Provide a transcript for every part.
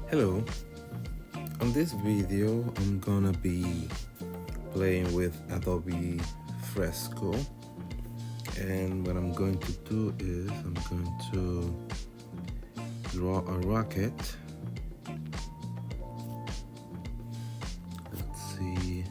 Hello, on this video I'm gonna be playing with Adobe Fresco, and what I'm going to do is I'm going to draw a rocket. Let's see,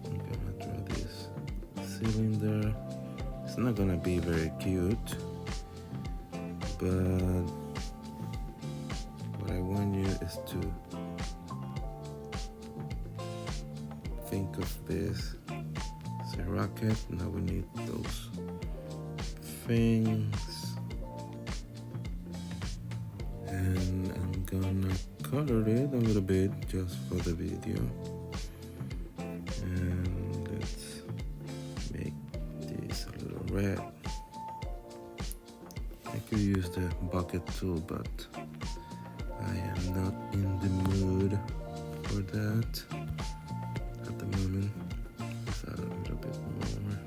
I'm gonna draw this cylinder. It's not gonna be very cute, but what I want you is to think of this as a rocket. Now we need those things, and I'm gonna color it a little bit just for the video, and let's make this a little red. I could use the bucket tool, but I am not in the mood for that at the moment. Let's add a little bit more.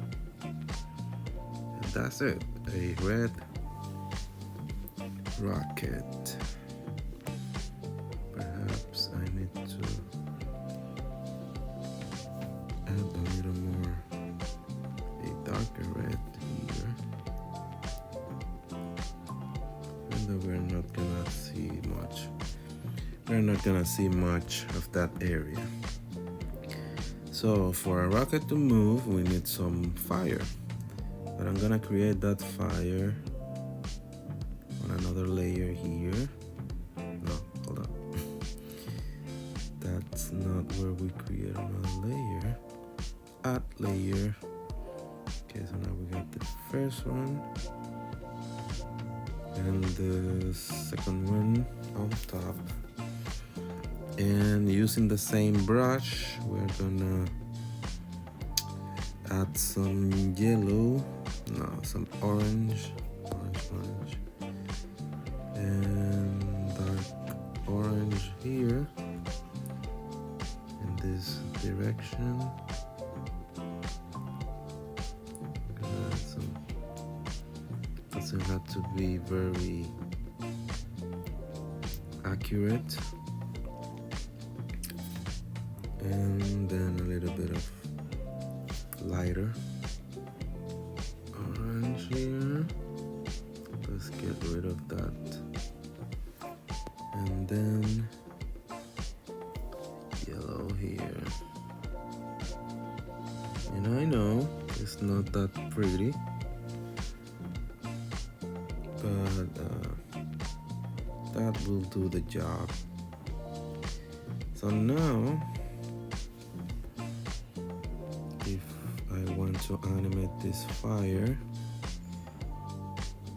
And that's it, a red rocket. Perhaps I need to add a little more, a darker red here. We're not gonna see much. We're not gonna see much of that area. So for a rocket to move, we need some fire. But I'm gonna create that fire on another layer here. No, hold on. That's not where we create another layer. Add layer. Okay, so now we got the first one and the second one on top, and using the same brush we're gonna add some yellow, no, some orange, and dark orange here in this direction. Doesn't have to be very accurate, and then a little bit of lighter orange here. Let's get rid of that, and then yellow here. And I know it's not that pretty, but that will do the job. So now, if I want to animate this fire,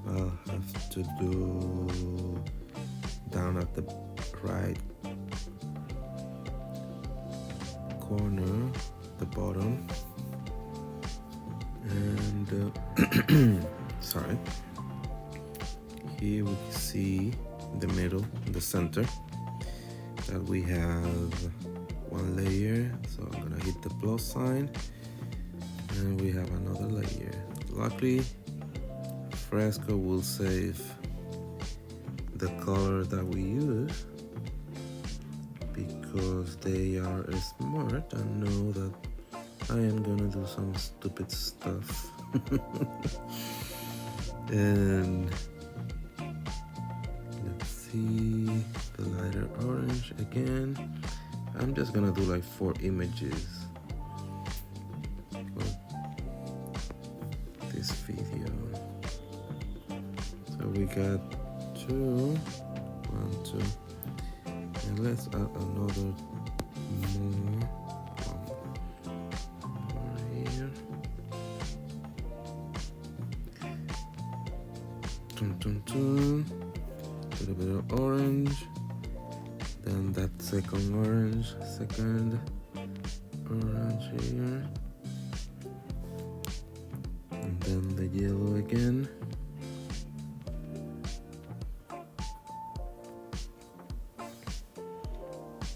I'll have to do down at the right corner, the bottom, and sorry. Here we see the middle, the center, that we have one layer. So I'm gonna hit the plus sign, and we have another layer. Luckily, Fresco will save the color that we use because they are smart and know that I am gonna do some stupid stuff. And see the lighter orange again. I'm just gonna do like 4 images for this video. So we got 2, 1, 2, and let's add another more here. Dun, dun, dun. A little bit of orange, then that second orange here, and then the yellow again.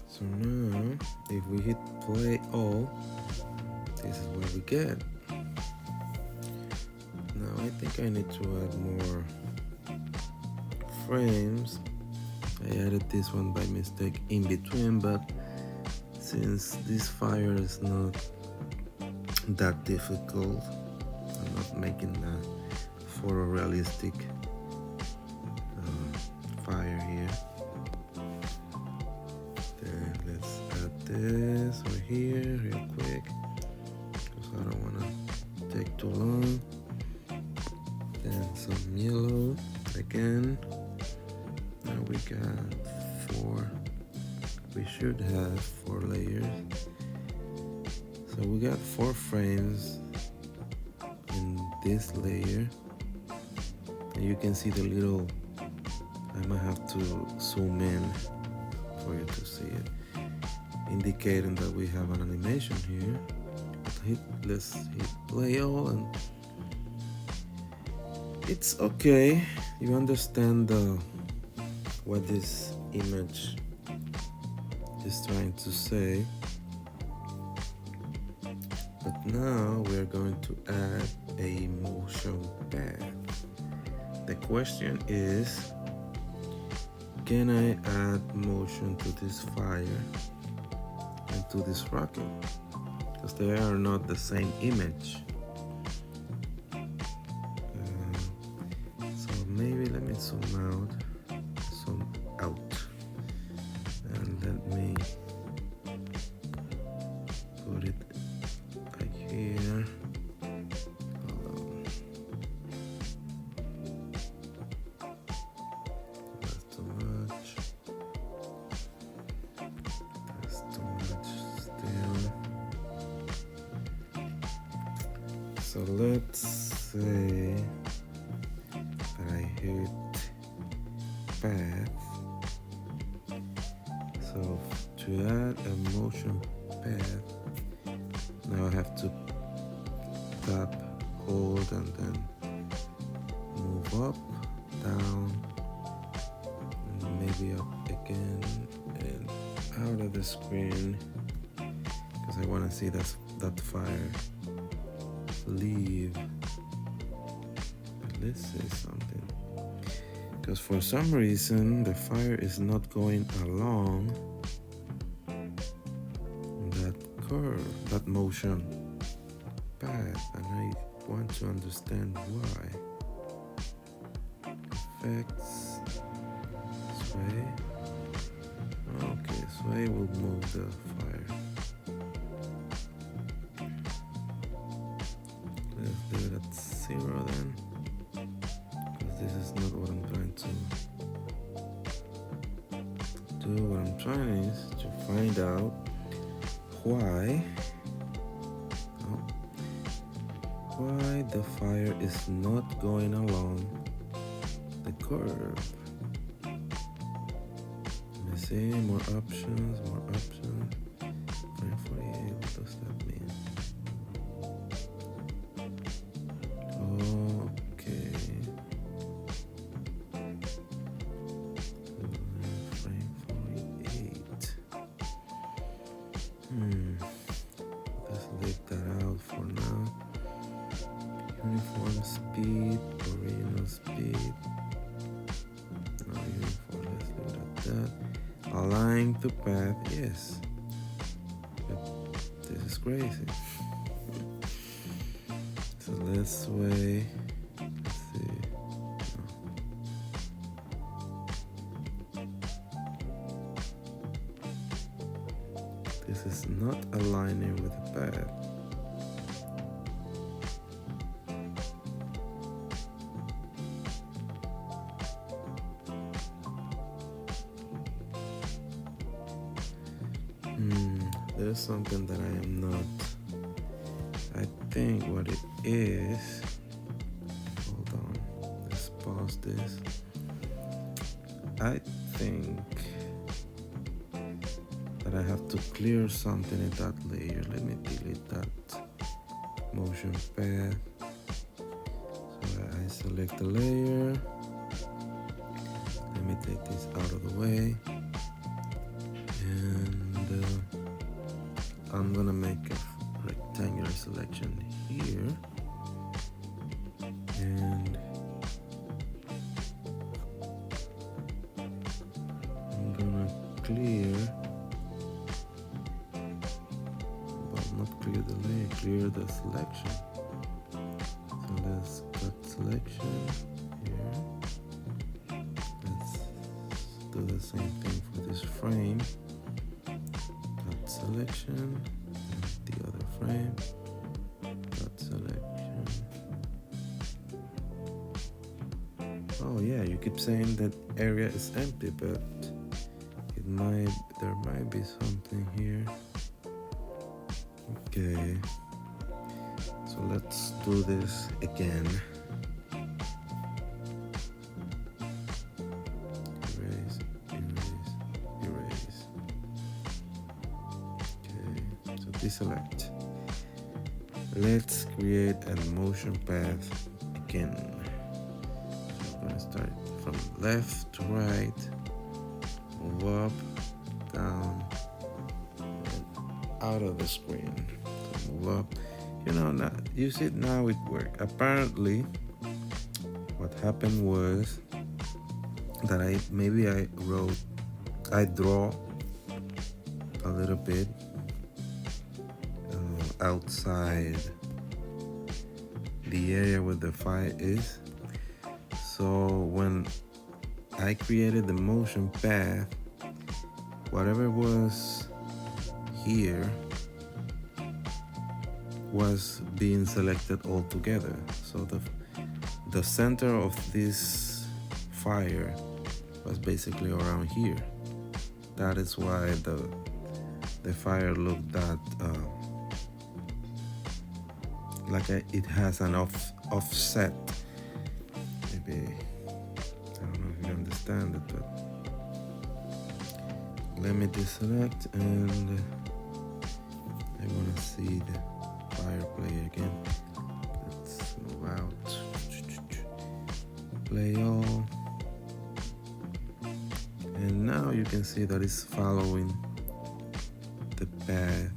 So now if we hit play all, this is what we get. Now I think I need to add more frames. I added this one by mistake in between, but since this fire is not that difficult, I'm not making that photorealistic fire here. Then let's add this right here real quick, because I don't want to take too long. Then some yellow again. Now we got 4. We should have 4 layers. So we got 4 frames in this layer. And you can see the little, I might have to zoom in for you to see it, indicating that we have an animation here. Let's hit play all, and it's okay. You understand what this image is trying to say. But now we're going to add a motion path. The question is, can I add motion to this fire and to this rocket? Because they are not the same image. So maybe let me zoom out, and let me put it like here. That's too much. That's too much still. So let's say that I hit path. So to add a motion path, now I have to tap, hold, and then move up, down, and maybe up again and out of the screen, because I want to see that fire leave. But let's say something, because for some reason the fire is not going along that curve, that motion path, and I want to understand why. Effects, sway. Okay, sway will move the fire. Let's do it at 0 then, because this is not what I'm trying to do. What I'm trying is to find out why the fire is not going along the curve. Let me see, more options. Frame 48, what does that mean? Okay. Frame 48. Let's leave that out for now. Uniform speed, original speed. No uniform, let's leave it at that. Align to path, yes. But this is crazy. So let's sway. Let's see. No. This is not aligning with the path. There's something that I am not. I think what it is. Hold on. Let's pause this. I think that I have to clear something in that layer. Let me delete that motion path. So I select the layer. Let me take this out of the way. And I'm gonna make a rectangular selection here, and clear, but not clear the layer, clear the selection. So let's cut selection here. Let's do the same thing for this frame. Cut selection, and the other frame. Cut selection. Oh yeah, you keep saying that area is empty, but there might be something here. Okay, so let's do this again. Erase, erase, erase. Okay, so deselect. Let's create a motion path again. So I'm gonna start from left to right, move up, down, and out of the screen. So move up. You know, now you see now it worked. Apparently, what happened was that I draw a little bit outside the area where the fire is. So when I created the motion path, whatever was here was being selected all together. So the center of this fire was basically around here. That is why the fire looked that like it has an offset. Maybe I don't know if you understand it, but let me deselect, and I want to see the fire play again. Let's move out. Play all, and now you can see that it's following the path.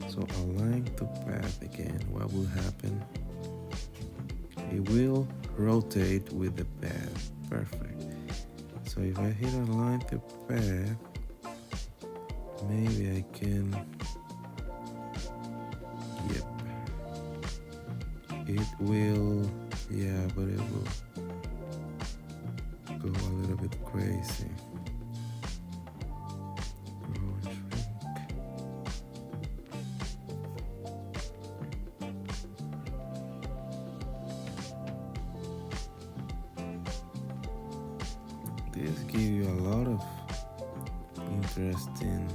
So align the path again. What will happen? It will rotate with the path. Perfect. So if I hit align the path, maybe I can. Yep. It will. Yeah, but it will go a little bit crazy. This gives you a lot of interesting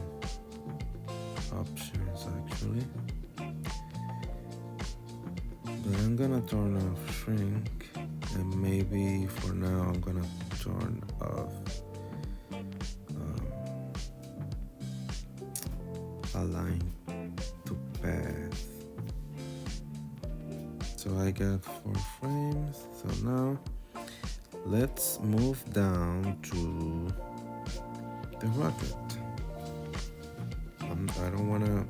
options actually. But I'm gonna turn off shrink, and maybe for now I'm gonna turn off align to path. So I got 4 frames. So now let's move down to the rocket. I don't want to.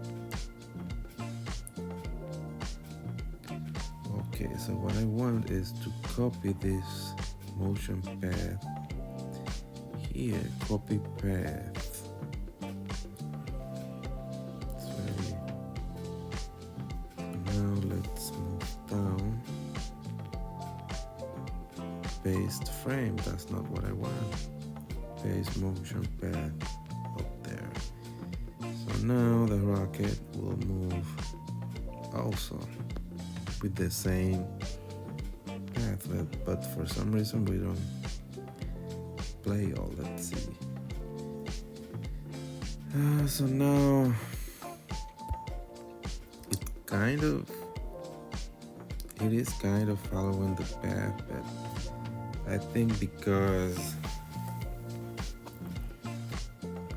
Okay, so what I want is to copy this motion path here. Copy path. It's ready. Now let's move down. Paste frame, that's not what I want. Paste motion path up there. So now the rocket will move also with the same path, but for some reason we don't play all. Let's see. So now it is kind of following the path, but I think because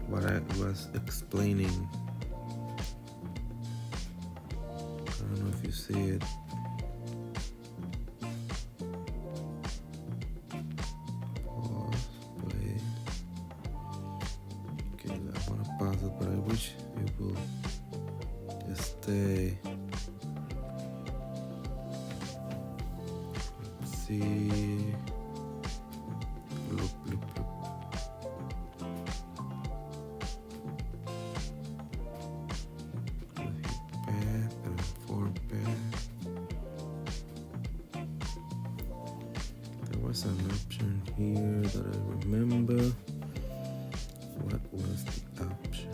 what I was explaining, I don't know if you see it. Pause, play. Okay, I want to pause it, but I wish it will just stay. Let's see. Look. was an option here that I remember. What was the option?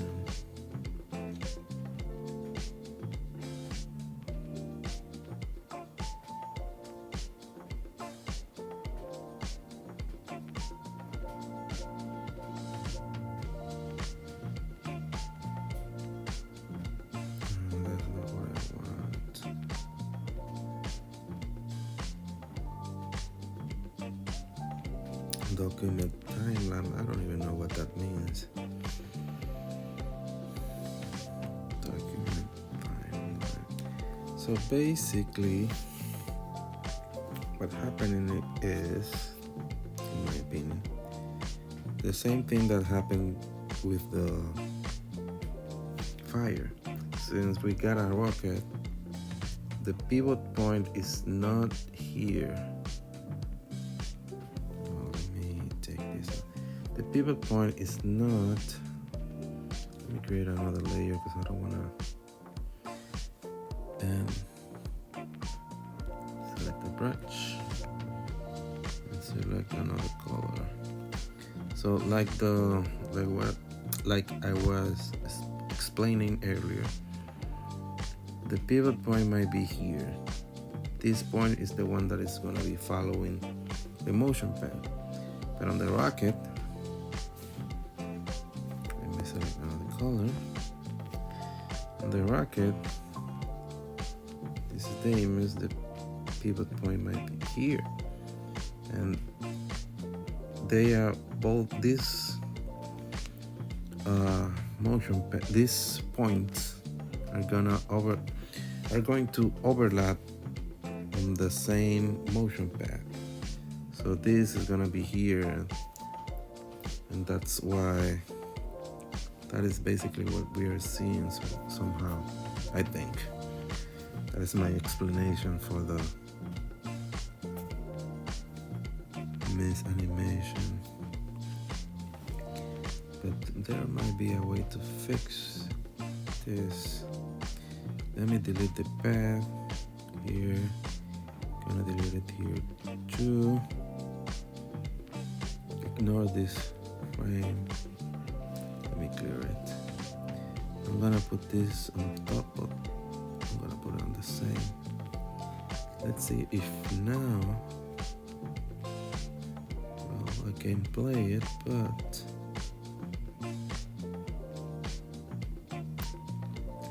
That's not what I want. Document timeline. I don't even know what that means. Document timeline. So basically, what happening is, in my opinion, the same thing that happened with the fire. Since we got a rocket, the pivot point is not here. The pivot point is not. Let me create another layer because I don't want to. Then select the brush and select another color. So like I was explaining earlier, the pivot point might be here. This point is the one that is going to be following the motion path. But on the rocket, select another color. On the rocket, this is the image, the pivot point might be here. And they are both these these points are going to overlap on the same motion path. So this is gonna be here, and that's why. That is basically what we are seeing somehow, I think. That is my explanation for the misanimation. But there might be a way to fix this. Let me delete the path here. Gonna delete it here too. Ignore this frame. Let me clear it. I'm gonna put this on top of, I'm gonna put it on the same. Let's see if now, well, I can play it, but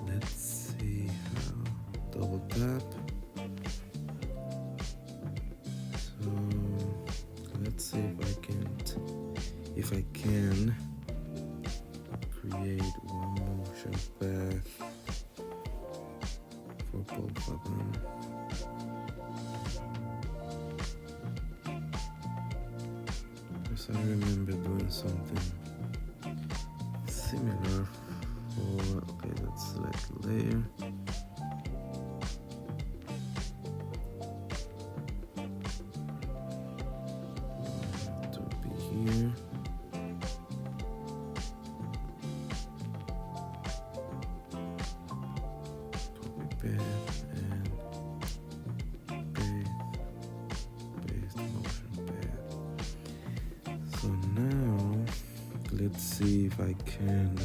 let's see how. Double tap. So let's see if I can create one motion path for both of them. Because I remember doing something similar for, okay, let's select layer. To be here. So now let's see if I can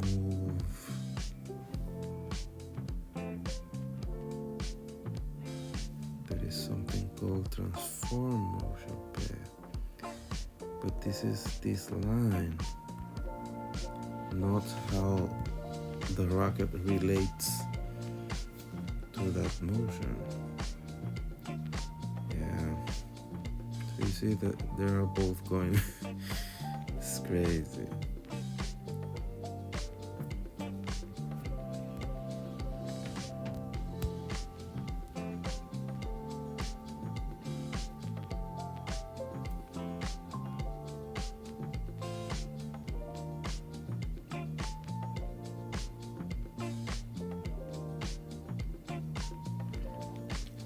move there is something called transform motion path, but this is this line, not how the rocket relates to that motion. Yeah, so you see that they are both going. It's crazy.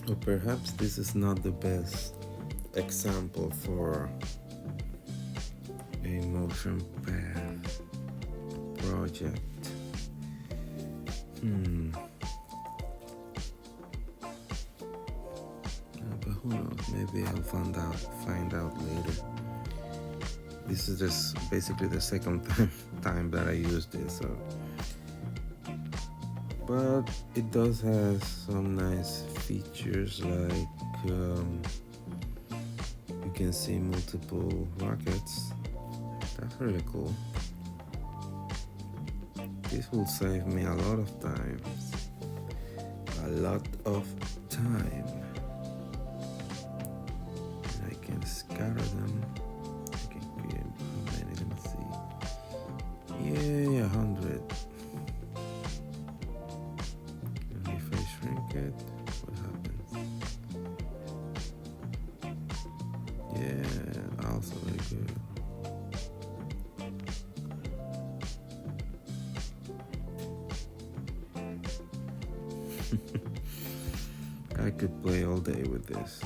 Or perhaps this is not the best example for a motion path project. But who who knows, maybe I'll find out later. This is just basically the second time that I used it, so. But it does have some nice features, like you can see multiple rockets. That's really cool. This will save me a lot of time. A lot of time. And I can scatter them. I can create how many? Let me see. Yay, 100. And if I shrink it, what happens? Yeah, also very good. I could play all day with this.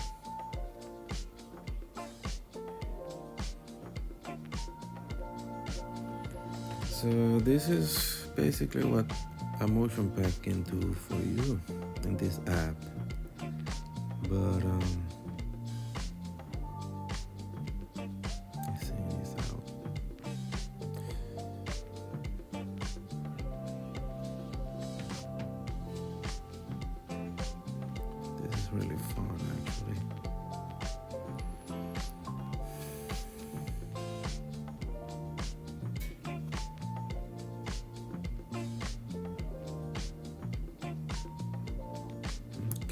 So this is basically what a motion pack can do for you in this app. But let's see this out. This is really fun, actually.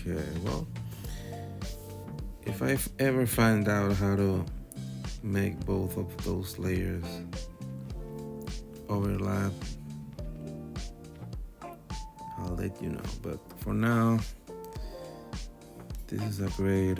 Okay, well, if I ever find out how to make both of those layers overlap, I'll let you know. But for now, this is a great